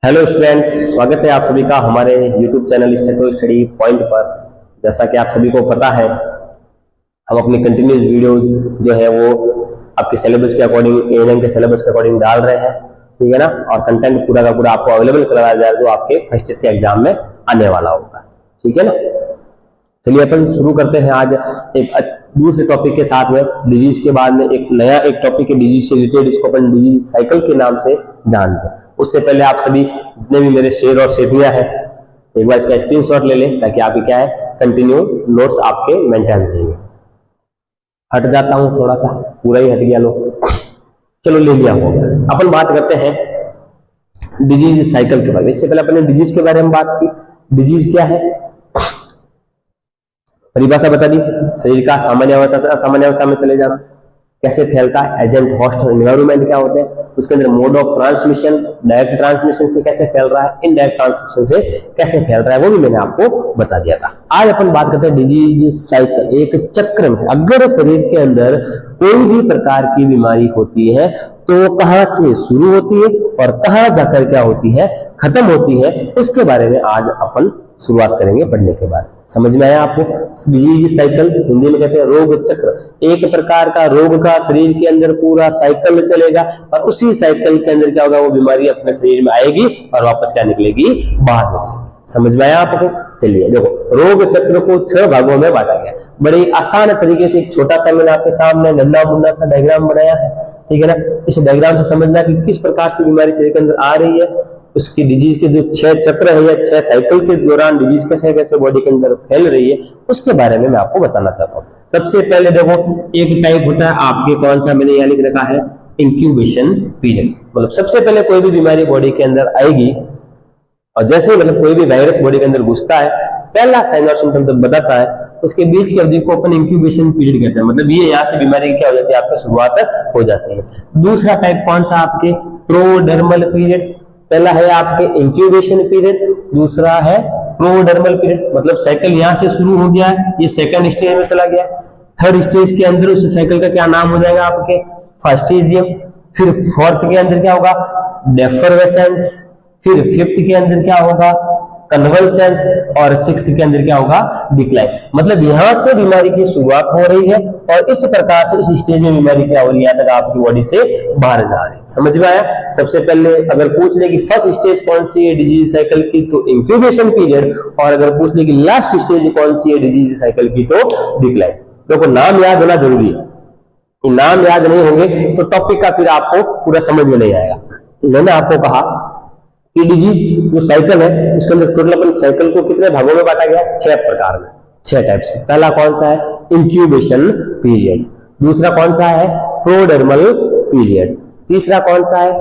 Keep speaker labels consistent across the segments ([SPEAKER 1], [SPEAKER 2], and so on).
[SPEAKER 1] Hello students, स्वागत है आप सभी का हमारे YouTube channel stetho study point पर। जैसा कि आप सभी को पता है, हम अपनी कंटिन्यूस वीडियोस जो है वो आपके सिलेबस के अकॉर्डिंग, एएनएम के सिलेबस के अकॉर्डिंग डाल रहे हैं, ठीक है ना। और कंटेंट पूरा का पूरा आपको अवेलेबल कराया जा रहा है जो आपके फर्स्ट ईयर के एग्जाम में आने वाला होता है, ठीक है ना। चलिए अपन शुरू करते हैं आज एक दूसरे टॉपिक के साथ में। डिजीज के बाद में एक नया टॉपिक है डिजीज से रिलेटेड, इसको अपन डिजीज साइकिल के नाम से जानते हैं। उससे पहले आप सभी जितने भी मेरे शेर और शेरियां हैं, एक बार इसका स्क्रीनशॉट ले लें ताकि आपके क्या है कंटिन्यू नोट्स आपके मेंटेन रहेंगे। हट जाता हूं थोड़ा सा, पूरा ही हट गया लो, चलो ले लिया हो गया। अपन बात करते हैं डिजीज साइकिल के बारे में। इससे पहले अपने डिजीज के बारे में बात की। डिजीज क्या है, परिभाषा बता दी, शरीर का सामान्य अवस्था से असामान्य अवस्था में चले जाना। कैसे फैलता है, एजेंट, होस्ट और एनवायरमेंट क्या होते हैं, उसके अंदर mode of transmission, direct transmission से कैसे फैल रहा है, इनडायरेक्ट ट्रांसमिशन से कैसे फैल रहा है, वो भी मैंने आपको बता दिया था। आज अपन बात करते हैं डिजीज साइकिल। एक चक्र में अगर शरीर के अंदर कोई भी प्रकार की बीमारी होती है तो कहां से शुरू होती है और कहां जाकर क्या होती है, खत्म होती है, उसके बारे में आज अपन शुरुआत करेंगे पढ़ने के बाद। समझ में आया आपको? डिजीज साइकिल हिंदी में कहते हैं रोग चक्र। एक प्रकार का रोग का शरीर के अंदर पूरा साइकिल चलेगा और उसी साइकिल के अंदर क्या होगा, वो बीमारी अपने शरीर में आएगी और वापस क्या निकलेगी, बाहर निकलेगी। समझ में आया आपको? चलिए देखो, रोग चक्र को 6 भागों में बांटा गया। बड़े आसान तरीके से एक छोटा सा मैंने आपके सामने नन्हा मुन्ना सा डायग्राम बनाया है, ठीक है ना। इस डायग्राम से समझना कि किस प्रकार से बीमारी शरीर के अंदर आ रही है, उसकी डिजीज के जो 6 चक्र है या 6 साइकिल के दौरान डिजीज कैसे कैसे बॉडी के अंदर फैल रही है, उसके बारे में मैं आपको बताना चाहता हूँ। सबसे पहले देखो, एक टाइप होता है आपके, कौन सा मैंने यहाँ लिख रखा है, इंक्यूबेशन पीरियड। मतलब सबसे पहले कोई भी बीमारी बॉडी के अंदर आएगी और जैसे मतलब कोई भी वायरस बॉडी के अंदर घुसता है, पहला साइन और सिम्टम जब बताता है, उसके बीच की अवधि को अपन इंक्यूबेशन पीरियड कहते हैं। मतलब ये यहाँ से बीमारी की क्या हो जाती है, आपकी शुरुआत हो जाती है। दूसरा टाइप कौन सा, आपके प्रोडर्मल पीरियड। पहला है आपके इंक्यूबेशन पीरियड, दूसरा है प्रोडर्मल पीरियड। मतलब साइकिल यहाँ से शुरू हो गया है, ये सेकंड स्टेज में चला गया। थर्ड स्टेज के अंदर उस साइकिल का क्या नाम हो जाएगा, आपके फास्टेजियम। फिर फोर्थ के अंदर क्या होगा, डेफरवेसेंस। फिर फिफ्थ के अंदर क्या होगा, कन्वल्सेंस। और सिक्स्थ के अंदर क्या होगा, डिक्लाइन। मतलब यहां से बीमारी की शुरुआत हो रही है और इस प्रकार से इस स्टेज में बीमारी क्या हो रही है, तक आपकी बॉडी से बाहर जा रही है। समझ में आया? सबसे पहले अगर पूछ ले कि फर्स्ट स्टेज कौन सी है डिजीज साइकिल की, तो इंक्यूबेशन पीरियड। और अगर पूछ ले कि लास्ट स्टेज कौन सी है डिजीज साइकिल की, तो डिक्लाइन। देखो, नाम याद होना जरूरी है। नाम याद नहीं होंगे तो टॉपिक का फिर आपको पूरा समझ में नहीं आएगा। मैंने आपको कहा कि डिजीज जो साइकिल है उसके अंदर टोटल अपन साइकिल को कितने भागों में बांटा गया, 6 प्रकार में, 6 टाइप्स में। पहला कौन सा है, इंक्यूबेशन पीरियड। दूसरा कौन सा है, प्रोडर्मल पीरियड। तीसरा कौन सा है,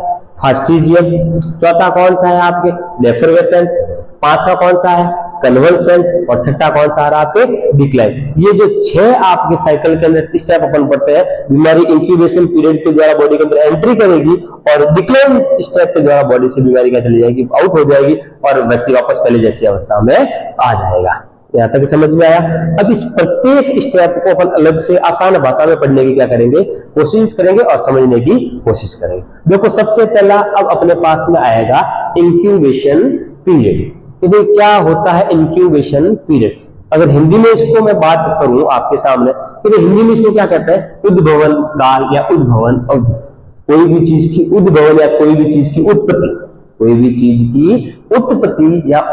[SPEAKER 1] फास्टेजियम। चौथा कौन सा है, आपके डेफरवेसेंस। पांचवा कौन सा है, कन्वल्सेंस। और छठा कौन सा है, आपके डिक्लाइन। ये जो 6 आपके साइकिल के अंदर स्टेप अपन पढ़ते हैं, बीमारी इंक्यूबेशन पीरियड के द्वारा बॉडी के अंदर एंट्री करेगी और डिक्लाइन स्टेप के द्वारा बॉडी से बीमारी क्या चली जाएगी, आउट हो जाएगी और व्यक्ति वापस पहले जैसी अवस्था में आ जाएगा। यहाँ तक समझ में आया? अब इस प्रत्येक स्टेप को अपन अलग से आसान भाषा में पढ़ने की क्या करेंगे, कोशिश करेंगे और समझने की कोशिश करेंगे। देखो, सबसे पहला अब अपने पास में आएगा इंक्यूबेशन पीरियड। तो भाई क्या होता है इंक्यूबेशन पीरियड? अगर हिंदी में इसको मैं बात करूं आपके सामने, तो हिंदी में इसको क्या कहते हैं, उद्भवन काल या उद्भवन अवधि। कोई भी चीज की उद्भवन या कोई भी चीज की उत्पत्ति, कोई भी चीज की उत्पत्ति या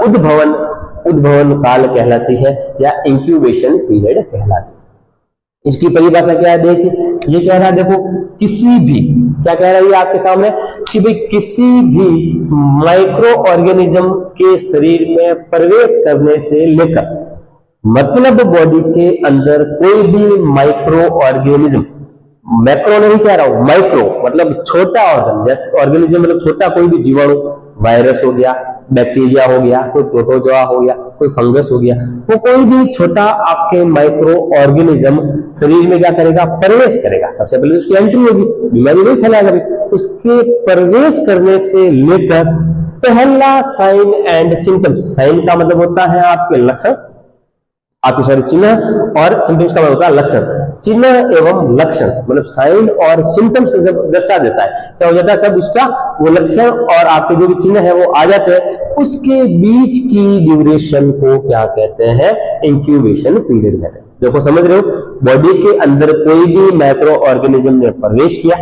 [SPEAKER 1] उद्भवन काल कहलाती है या इंक्यूबेशन पीरियड कहलाती है। इसकी परिभाषा क्या है, देखिए ये कह रहा है, देखो किसी भी, क्या कह रहा है ये आपके सामने, कि भाई किसी भी माइक्रो ऑर्गेनिज्म के शरीर में प्रवेश करने से लेकर, मतलब बॉडी के अंदर कोई भी माइक्रो ऑर्गेनिज्म, मैक्रो नहीं कह रहा हूं, माइक्रो मतलब छोटा ऑर्गन, जैसे ऑर्गेनिज्म मतलब छोटा कोई भी जीवाणु, वायरस हो गया, बैक्टीरिया हो गया, कोई प्रोटोजोआ हो गया, कोई फंगस हो गया, वो कोई भी छोटा आपके माइक्रो ऑर्गेनिज्म शरीर में क्या करेगा, प्रवेश करेगा। सबसे पहले उसकी एंट्री होगी, बीमारी नहीं फैलाएगा। उसके प्रवेश करने से लेकर पहला साइन एंड सिम्टम्स, साइन का मतलब होता है आपके लक्षण, आपके सारे चिन्ह, और सिम्टम्स का मतलब होता है लक्षण। चिन्ह एवं लक्षण, मतलब साइन और सिम्टम्स से जब दर्शा देता है, क्या हो जाता है, सब उसका वो लक्षण और आपके जो भी चिन्ह है वो आ जाते हैं, उसके बीच की ड्यूरेशन को क्या कहते हैं, इंक्यूबेशन पीरियड कहते हैं। देखो समझ रहे हो, बॉडी के अंदर कोई भी माइक्रो ऑर्गेनिज्म ने प्रवेश किया,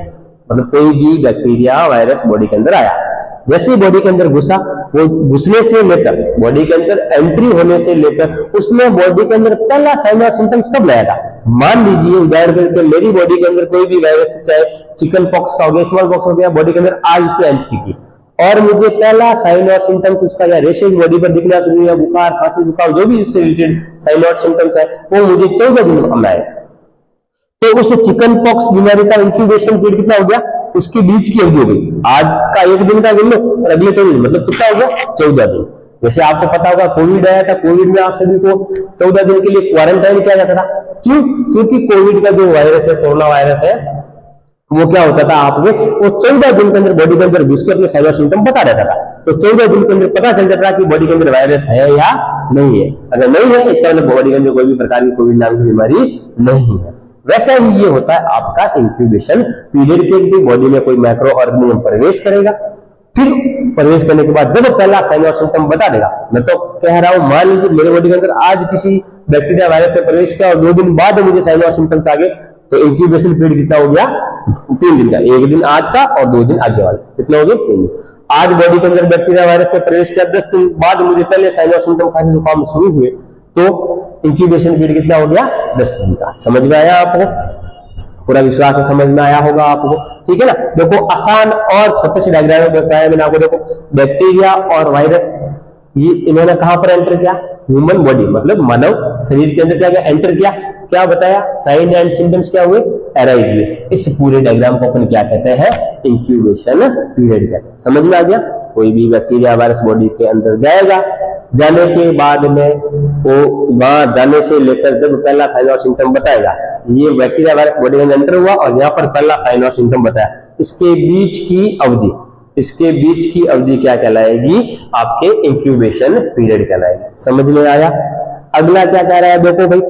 [SPEAKER 1] मतलब कोई भी बैक्टीरिया वायरस बॉडी के अंदर आया, जैसे ही बॉडी के अंदर घुसा, वो घुसने से लेकर बॉडी के अंदर एंट्री होने से लेकर उसने बॉडी के अंदर पहला साइन और सिम्टम्स कब लाया था। मान लीजिए उदाहरण के लिए मेरी बॉडी के अंदर कोई भी वायरस, चाहे चिकन पॉक्स का हो गया, स्मॉल पॉक्स हो गया, बॉडी के अंदर आज उसने एंट्री की और मुझे पहला साइन और सिम्टम्स उसका या रेशेज बॉडी पर दिखना शुरू हुआ, बुखार, खांसी, जुकाम, जो भी उससे रिलेटेड साइन और सिम्टम्स है वो मुझे 14 दिन में आए, तो उस चिकन पॉक्स बीमारी का इंक्यूबेशन पीरियड कितना हो गया, उसके बीच की अवधि हो गई। आज का एक दिन का गिन लो और अगले 14 दिन, मतलब कितना हो गया, 14 दिन। जैसे आपको पता होगा कोविड आया था, कोविड में आप सभी को 14 दिन के लिए क्वारंटाइन किया जाता था। क्यों? क्योंकि कोविड का जो वायरस है, कोरोना वायरस है, वो क्या होता था, आपके वो 14 दिन के अंदर बॉडी के अंदर घुस के अपने साइन और सिम्टम बता रहता था। तो 14 दिन के अंदर पता चल जाता था कि बॉडी के अंदर वायरस है या नहीं है। अगर नहीं है, इसका मतलब बॉडी के अंदर कोई भी प्रकार की कोविड नाम की बीमारी नहीं है। वैसा ही ये होता है आपका इंक्यूबेशन पीरियड के, बॉडी में कोई माइक्रो ऑर्गेनिज्म प्रवेश करेगा, फिर प्रवेश करने के बाद जब पहला साइन और सिम्टम बता देगा, मैं तो कह रहा हूं, मान लीजिए मेरे बॉडी के अंदर आज किसी बैक्टीरिया वायरस में प्रवेश किया और 2 दिन बाद मुझे साइन और सिम्टम्स आ गए, तो इंक्यूबेशन पीरियड कितना हो गया, 3 दिन का। 1 दिन आज का और 2 दिन आगे वाले, कितना हो गया, 3 दिन। आज बॉडी के अंदर बैक्टीरिया वायरस ने प्रवेश किया, 10 दिन बाद मुझे पहले साइन और सिम्टम खांसी जुकाम शुरू हुए, तो इंक्यूबेशन पीरियड कितना हो गया, 10 दिन का। समझ में आया आपको? पूरा विश्वास है समझ में आया होगा आपको, ठीक है ना। देखो आसान और छोटे से डायग्राम में बताया मैंने आपको। देखो बैक्टीरिया और वायरस, ये इन्होंने कहां पर एंटर किया, ह्यूमन बॉडी, मतलब मानव शरीर के अंदर क्या किया, एंटर किया। क्या बताया, साइन एंड सिम्टम्स क्या हुए, अराइज हुए। इस पूरे डायग्राम को अपन क्या कहते हैं, इंक्यूबेशन पीरियड कहते हैं। समझ में आ गया? कोई भी बैक्टीरिया वायरस बॉडी के अंदर जाएगा, जाने के बाद में वो वहां जाने से लेकर जब पहला साइन और सिम्टम बताएगा, ये बैक्टीरिया वायरस बॉडी में एंटर हुआ और यहाँ पर पहला साइन और सिम्टम बताया, इसके बीच की अवधि, इसके बीच की अवधि क्या कहलाएगी, आपके इंक्यूबेशन पीरियड कहलाएगी। समझ में आया? अगला क्या कह रहा है, देखो भाई,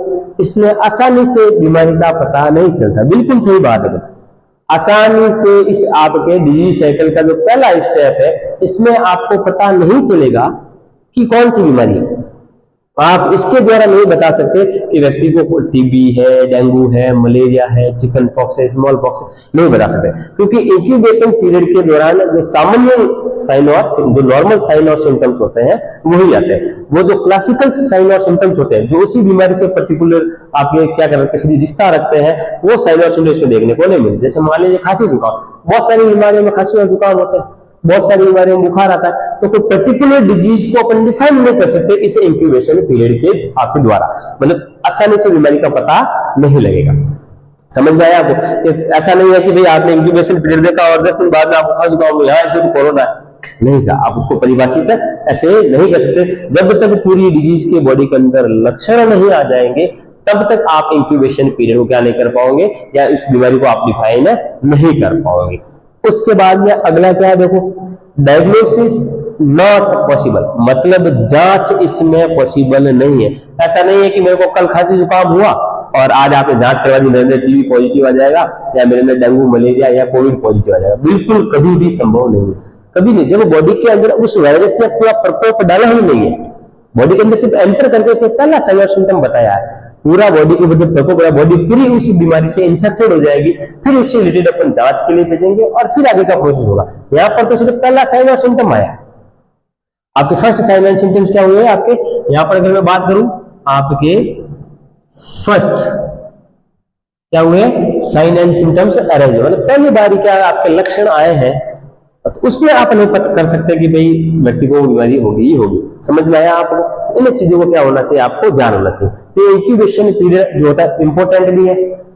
[SPEAKER 1] इसमें आसानी से बीमारी का पता नहीं चलता। बिल्कुल सही बात है, आसानी से इस आपके डिजीज साइकिल का जो पहला स्टेप है, इसमें आपको पता नहीं चलेगा कि कौन सी बीमारी है। आप इसके द्वारा नहीं बता सकते कि व्यक्ति को टीबी है, डेंगू है, मलेरिया है, चिकन पॉक्स है, स्मॉल पॉक्स है, नहीं बता सकते, क्योंकि इंक्यूबेशन पीरियड के दौरान जो सामान्य साइन और जो नॉर्मल साइन और सिम्टम्स होते हैं वही आते हैं। वो जो क्लासिकल साइन और सिम्टम्स होते हैं, जो उसी बीमारी से पर्टिकुलर आपके क्या करते हैं, रिश्ता रखते हैं, वो साइन और सिम्टम्स में देखने को नहीं मिलते। जैसे मान लीजिए खांसी जुकाम, बहुत सारी बीमारियों में खांसी और जुकाम होते हैं, बहुत सारी बीमारियों में बुखार आता है, तो कोई पर्टिकुलर डिजीज को अपन डिफाइन नहीं कर सकते इस इंक्यूबेशन पीरियड के आपके द्वारा, मतलब आसानी से बीमारी का पता नहीं लगेगा। समझ में आया आपको? ऐसा नहीं है कि भाई आपने इंक्यूबेशन पीरियड देखा और 10 दिन बाद में आपको खांसी जुकाम हुआ, इसमें तो कोरोना है, नहीं था। आप उसको परिभाषित ऐसे नहीं कर सकते। जब तक पूरी डिजीज के बॉडी के अंदर लक्षण नहीं आ जाएंगे, तब तक आप इंक्यूबेशन पीरियड को क्या नहीं कर पाओगे, या इस बीमारी को आप डिफाइन नहीं कर पाओगे। उसके बाद में अगला क्या है, देखो, डायग्नोसिस नॉट पॉसिबल, मतलब जांच इसमें पॉसिबल नहीं है। ऐसा नहीं है कि मेरे को कल खांसी जुकाम हुआ और आज आपने जांच करवा दी, मेरे अंदर टीबी पॉजिटिव आ जाएगा या मेरे अंदर डेंगू मलेरिया या कोविड पॉजिटिव आ जाएगा। बिल्कुल कभी भी संभव नहीं है, कभी नहीं। जब बॉडी के अंदर उस वायरस ने पूरा प्रकोप डाला ही नहीं है, बॉडी के अंदर सिर्फ एंटर करके उसने पहला साइन और सिम्टम बताया है, पूरा बॉडी के मतलब प्रकोप, बॉडी पूरी उस बीमारी से इन्फेक्टेड हो जाएगी, फिर उससे रिलेटेड अपन जांच के लिए भेजेंगे और फिर आगे का प्रोसेस होगा। यहाँ पर तो सिर्फ पहला साइन और सिम्टम आया। आपके फर्स्ट साइन एंड सिम्टम्स क्या हुए आपके, यहाँ पर अगर मैं बात करूं, आपके फर्स्ट क्या हुए, साइन एंड सिम्टम्स अरेंज, मतलब पहली बार क्या आपके लक्षण आए हैं, तो उसमें आप नहीं पता कर सकते कि भाई व्यक्ति को बीमारी होगी ही होगी। समझ में आया आपको? तो इन चीजों को क्या होना चाहिए, आपको ध्यान होना चाहिए। तो इंक्यूबेशन पीरियड जो होता है इंपॉर्टेंट भी है,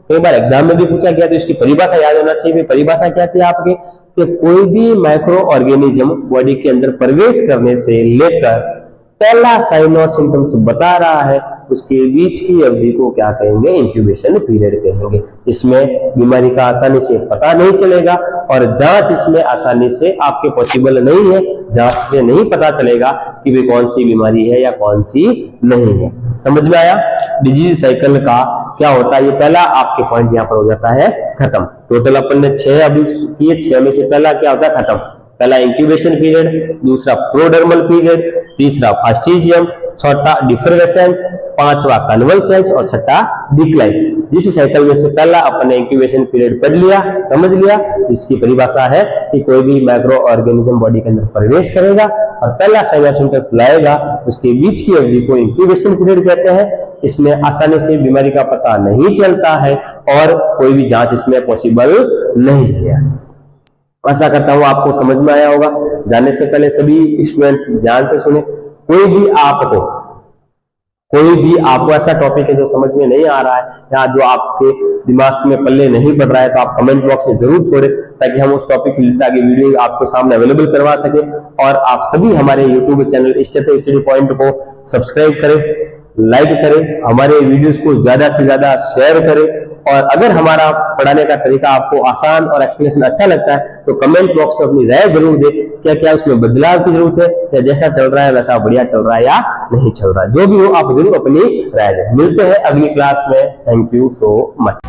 [SPEAKER 1] कई बार एग्जाम में भी पूछा गया, तो इसकी परिभाषा याद होना चाहिए। परिभाषा क्या थी आपके, कि कोई भी माइक्रो ऑर्गेनिज्म बॉडी के अंदर प्रवेश करने से लेकर पहला साइन और सिम्टम्स बता रहा है, उसके बीच की अवधि को क्या कहेंगे, इंक्यूबेशन पीरियड कहेंगे। इसमें बीमारी का आसानी से पता नहीं चलेगा और जांच इसमें आसानी से आपके पॉसिबल नहीं है। जांच से नहीं पता चलेगा कि वे कौन सी बीमारी है या कौन सी नहीं है। समझ में आया? डिजीज साइकिल का क्या होता है, ये पहला आपके पॉइंट यहाँ पर हो जाता है खत्म। टोटल अपन ने 6 अभी किए, 6 में से पहला क्या होता है खत्म। पहला इंक्यूबेशन पीरियड, दूसरा प्रोडर्मल पीरियड, तीसरा फास्टिजियम, चौथा डिफरेंसेंस, पांचवा कन्वल्सेंस और छठा डिक्लाइन। जिस साइकिल में से पहला अपन ने इंक्यूबेशन पीरियड पढ़ लिया, समझ लिया, जिसकी परिभाषा है कि कोई भी माइक्रो ऑर्गेनिज्म बॉडी के अंदर प्रवेश करेगा और पहला साइनोसिस तक फैलाएगा, उसके बीच की अवधि को इंक्यूबेशन पीरियड कहते हैं। इसमें आसानी से बीमारी का पता नहीं चलता है और कोई भी जांच इसमें पॉसिबल नहीं है। आशा करता हूं आपको समझ में आया होगा। जानने से पहले सभी स्टूडेंट ध्यान से सुने, कोई भी आपको ऐसा टॉपिक है जो समझ में नहीं आ रहा है या जो आपके दिमाग में पल्ले नहीं पड़ रहा है, तो आप कमेंट बॉक्स में जरूर छोड़ें, ताकि हम उस टॉपिक से रिलेटेड आगे वीडियो आपके सामने अवेलेबल करवा सके। और आप सभी हमारे यूट्यूब चैनल स्टडी पॉइंट को सब्सक्राइब करें, लाइक करें, हमारे वीडियोस को ज्यादा से ज्यादा शेयर करें। और अगर हमारा पढ़ाने का तरीका आपको आसान और एक्सप्लेनेशन अच्छा लगता है तो कमेंट बॉक्स में अपनी राय जरूर दें, क्या क्या उसमें बदलाव की जरूरत है, या जैसा चल रहा है वैसा बढ़िया चल रहा है या नहीं चल रहा है। जो भी हो आप जरूर अपनी राय दें। मिलते हैं अगली क्लास में। Thank you so much.